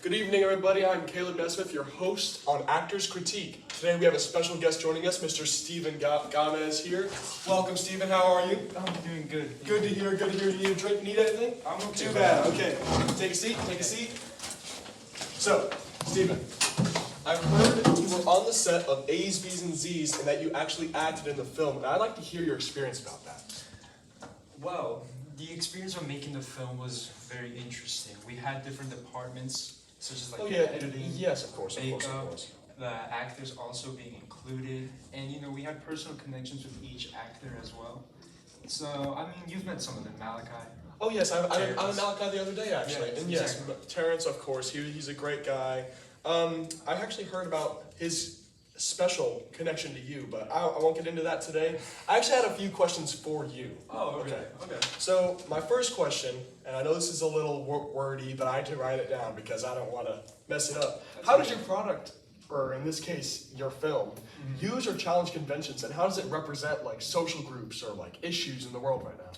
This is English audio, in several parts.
Good evening, everybody. I'm Caleb Nesmith, your host on Actors Critique. Today we have a special guest joining us, Mr. Steven Gomez here. Welcome, Steven. How are you? I'm doing good. Good to hear. Good to hear. You need a drink? Need anything? I'm okay. Too bad. Okay. Take a seat. Take a seat. So, Steven, I've heard you were on the set of A's, B's, and Z's and that you actually acted in the film, and I'd like to hear your experience about that. Well, the experience of making the film was very interesting. We had different departments, such as like editing, Yes, of course, makeup, the actors also being included, and we had personal connections with each actor as well. So, I mean, you've met some of them, Malachi. Oh yes, I met Malachi the other day actually, Yeah, and yes, exactly. Terrence, of course, he's a great guy. I actually heard about his special connection to you, but I won't get into that today. I actually had a few questions for you. Oh, okay. So my first question, and I know this is a little wordy, but I had to write it down because I don't want to mess it up. How does your product, or in this case, your film, use or challenge conventions, and how does it represent like social groups or like issues in the world right now?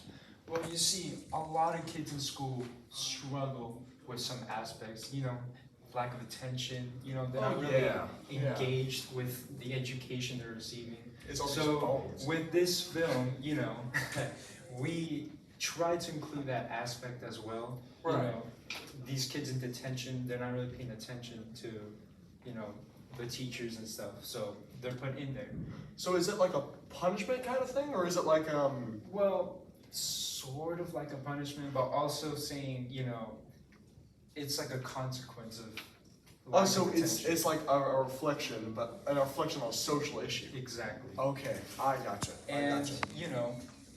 Well, you see, a lot of kids in school struggle with some aspects, lack of attention, they're not really engaged with the education they're receiving. It's all these So phones. with this film, we try to include that aspect as well. Right. These kids in detention, they're not really paying attention to, the teachers and stuff. So they're put in there. So is it like a punishment kind of thing, or is it like Well, sort of like a punishment, but also saying, it's like a consequence of Oh, lack so of attention. it's like a reflection, but a reflection on a social issue. Exactly. Okay, I gotcha. And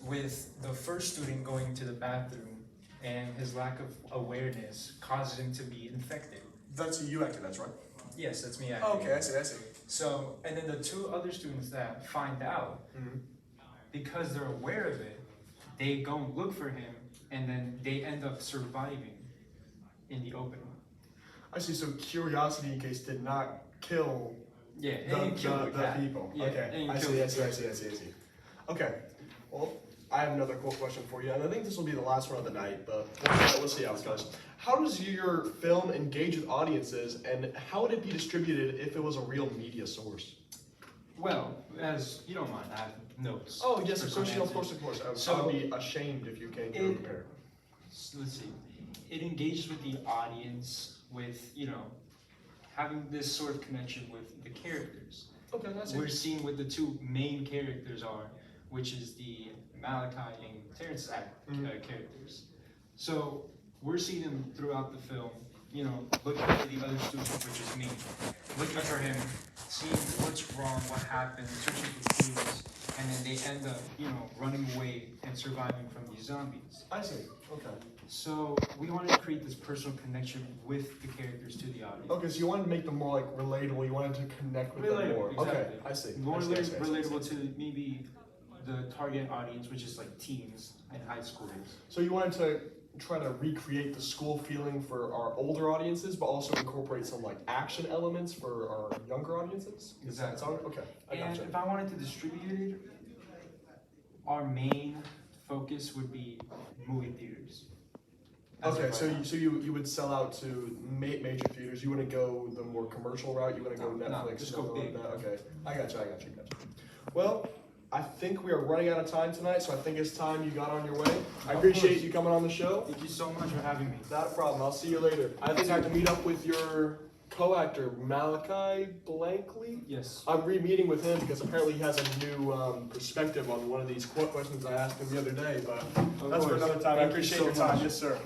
with the first student going to the bathroom and his lack of awareness causes him to be infected. That's you acting, that's right. Yes, that's me acting. Okay, I see. So, and then the two other students that find out, because they're aware of it, they go and look for him, and then they end up surviving in the open. I see. So curiosity in case did not kill Yeah, the people. Yeah, Okay, and I kill see. Okay, well, I have another cool question for you, and I think this will be the last one of the night, but we'll see how it goes. How does your film engage with audiences, and how would it be distributed if it was a real media source? Well, as you don't mind, I have notes. Oh yes, for of some course. answers. I would be ashamed if you came to prepare. Let's see. It engages with the audience with, having this sort of connection with the characters. Okay, that's We're it. seeing what the two main characters are, which is the Malachi and Terrence characters. So we're seeing them throughout the film, looking for the other student, which is me, looking for him, seeing what's wrong, what happened, searching for clues, and then they end up, running away and surviving from these zombies. I see. Okay. So we wanted to create this personal connection with the characters to the audience. Okay, so you wanted to make them more like relatable. You wanted to connect with them more. Exactly. Okay, I see. More I see. relatable to maybe the target audience, which is like teens and high schoolers. So you wanted to try to recreate the school feeling for our older audiences, but also incorporate some like action elements for our younger audiences. Exactly. Okay, I And gotcha. if I wanted to distribute it, our main focus would be movie theaters. As of Okay, right so now. you would sell out to major theaters. You wouldn't go the more commercial route. You wouldn't go No, Netflix. just go something big. like that. Okay, I gotcha. Well, I think we are running out of time tonight, so I think it's time you got on your way. I Of appreciate course. you coming on the show. Thank you so much for having me. Not a problem. I'll see you later. I think I have to meet up with your co-actor Malachi Blankley. Yes. I'm re-meeting with him because apparently he has a new perspective on one of these questions I asked him the other day. But that's for course. another time. I Thank you appreciate so your time. much. Yes, sir.